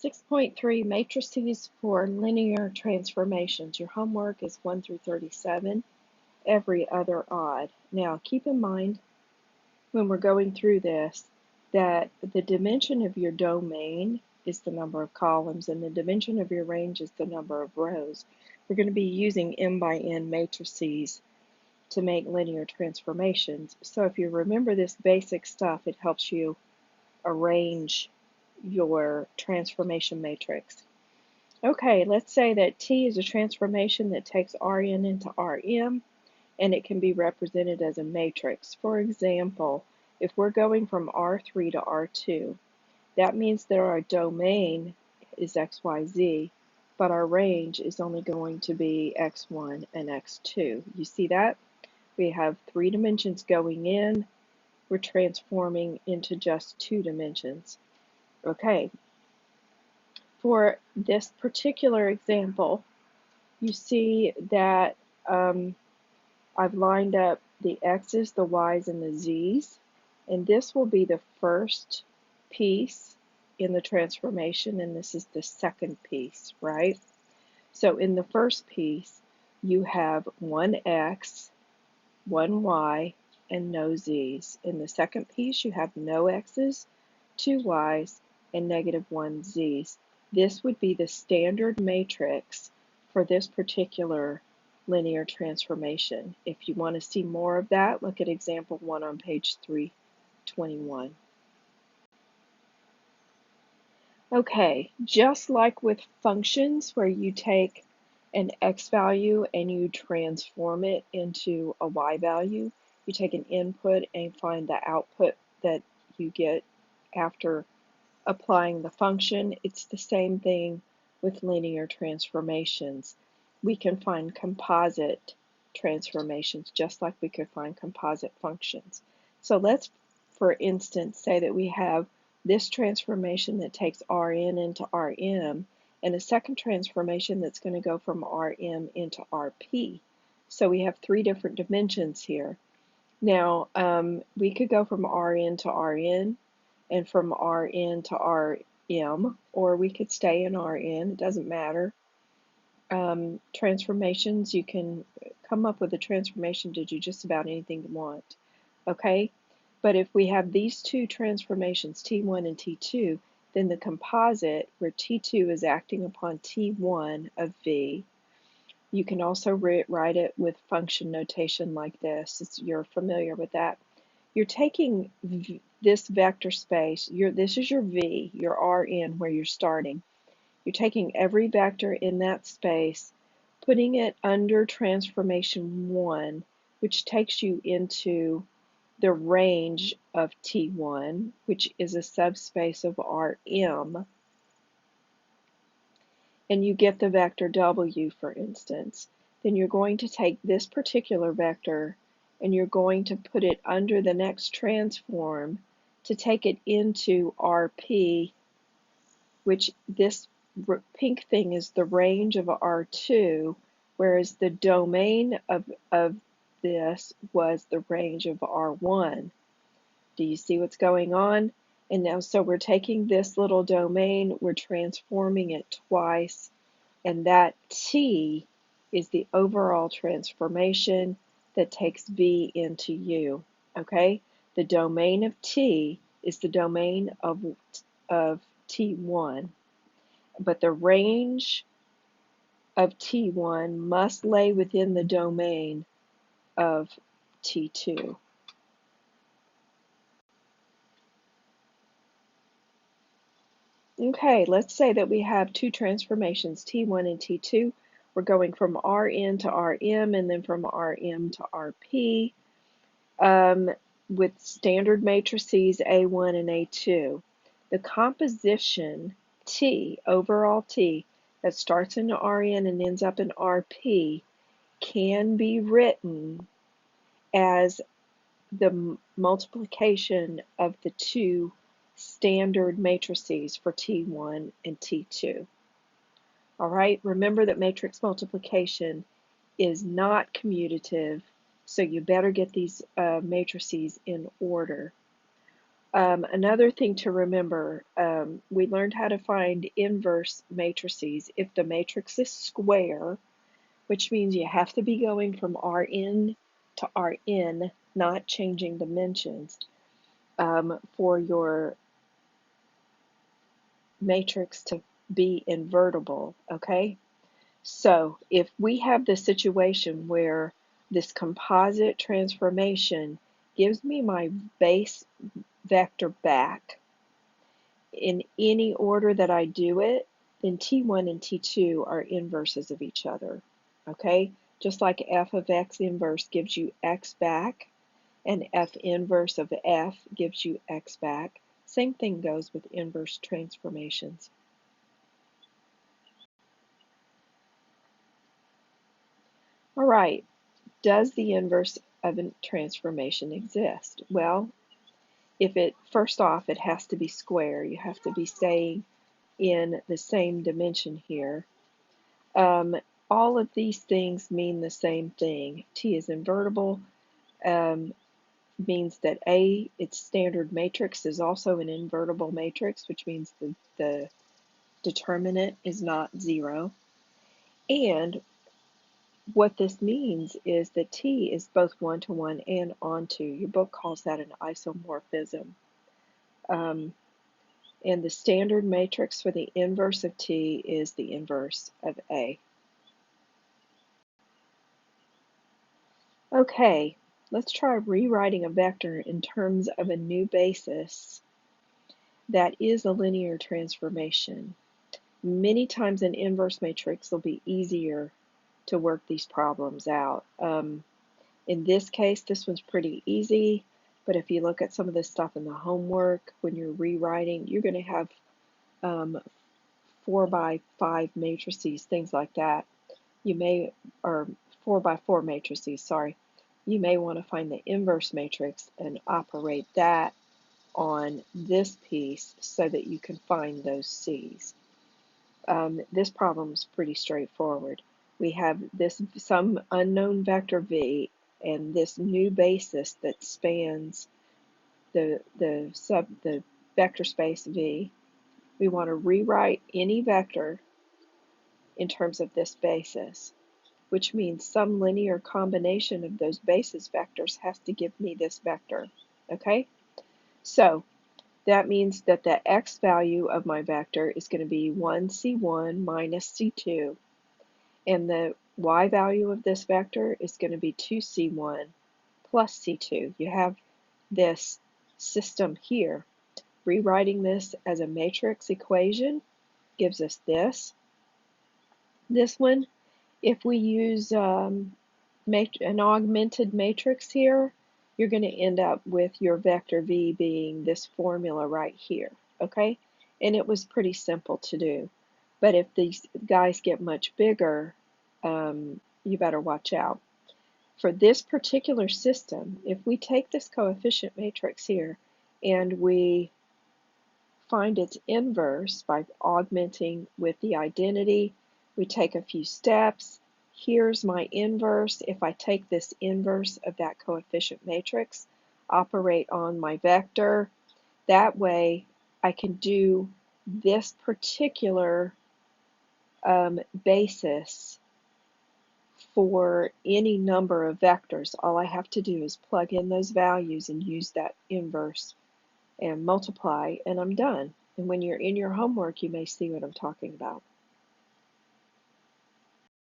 6.3 Matrices for linear transformations. Your homework is 1 through 37, every other odd. Now keep in mind when we're going through this that the dimension of your domain is the number of columns and the dimension of your range is the number of rows. We're going to be using m by n matrices to make linear transformations. So if you remember this basic stuff, it helps you arrange your transformation matrix. Okay, let's say that T is a transformation that takes Rn into Rm, and it can be represented as a matrix. For example, if we're going from R3 to R2, that means that our domain is XYZ, but our range is only going to be X1 and X2. You see that? We have 3 dimensions going in. We're transforming into just 2 dimensions. Okay, for this particular example, you see that I've lined up the x's, the y's, and the z's, and this will be the first piece in the transformation, and this is the second piece, right? So in the first piece, you have one x, one y, and no z's. In the second piece, you have no x's, 2 y's, and -1 z's. This would be the standard matrix for this particular linear transformation. If you want to see more of that, look at example 1 on page 321. Okay, just like with functions where you take an x value and you transform it into a y value, you take an input and find the output that you get after applying the function. It's the same thing with linear transformations. We can find composite transformations just like we could find composite functions. So let's, for instance, say that we have this transformation that takes Rn into Rm and a second transformation that's going to go from Rm into Rp. So we have 3 different dimensions here. Now, we could go from Rn to Rn and from Rn to Rm, or we could stay in Rn, it doesn't matter. Transformations, you can come up with a transformation to do just about anything you want, okay? But if we have these 2 transformations, T1 and T2, then the composite, where T2 is acting upon T1 of V, you can also write it with function notation like this. You're familiar with that. You're taking this vector space, this is your V, your Rn, where you're starting. You're taking every vector in that space, putting it under transformation 1, which takes you into the range of T1, which is a subspace of Rm, and you get the vector W, for instance. Then you're going to take this particular vector and you're going to put it under the next transform to take it into Rp, which this pink thing is the range of R2, whereas the domain of this was the range of R1. Do you see what's going on? And now, so we're taking this little domain, we're transforming it twice, and that T is the overall transformation that takes V into U, okay? The domain of T is the domain of T1, but the range of T1 must lay within the domain of T2. Okay, let's say that we have 2 transformations, T1 and T2. We're going from Rn to Rm and then from Rm to Rp with standard matrices A1 and A2. The composition T, overall T, that starts in Rn and ends up in Rp can be written as the multiplication of the 2 standard matrices for T1 and T2. All right, remember that matrix multiplication is not commutative, so you better get these matrices in order. Another thing to remember, we learned how to find inverse matrices. If the matrix is square, which means you have to be going from Rn to Rn, not changing dimensions, for your matrix to be invertible, okay? So if we have the situation where this composite transformation gives me my base vector back in any order that I do it, then T1 and T2 are inverses of each other, okay? Just like f of x inverse gives you x back, and f inverse of f gives you x back. Same thing goes with inverse transformations. All right, does the inverse of a transformation exist? Well, first off, it has to be square. You have to be staying in the same dimension here. All of these things mean the same thing. T is invertible, means that its standard matrix is also an invertible matrix, which means the determinant is not 0. And what this means is that T is both one-to-one and onto. Your book calls that an isomorphism. And the standard matrix for the inverse of T is the inverse of A. Okay, let's try rewriting a vector in terms of a new basis that is a linear transformation. Many times an inverse matrix will be easier to work these problems out. In this case, this one's pretty easy, but if you look at some of the stuff in the homework, when you're rewriting, you're going to have 4 by 5 matrices, things like that. Or 4 by 4 matrices, sorry. You may want to find the inverse matrix and operate that on this piece so that you can find those C's. This problem is pretty straightforward. We have some unknown vector v and this new basis that spans the vector space v. We want to rewrite any vector in terms of this basis, which means some linear combination of those basis vectors has to give me this vector. Okay? So that means that the x value of my vector is going to be 1c1 minus c2, and the y value of this vector is going to be 2c1 plus c2. You have this system here. Rewriting this as a matrix equation gives us this. This one, if we use an augmented matrix here, you're going to end up with your vector v being this formula right here, okay? And it was pretty simple to do. But if these guys get much bigger, you better watch out. For this particular system, if we take this coefficient matrix here and we find its inverse by augmenting with the identity, we take a few steps. Here's my inverse. If I take this inverse of that coefficient matrix, operate on my vector, that way I can do this particular basis for any number of vectors. All I have to do is plug in those values and use that inverse and multiply, and I'm done. And when you're in your homework, you may see what I'm talking about.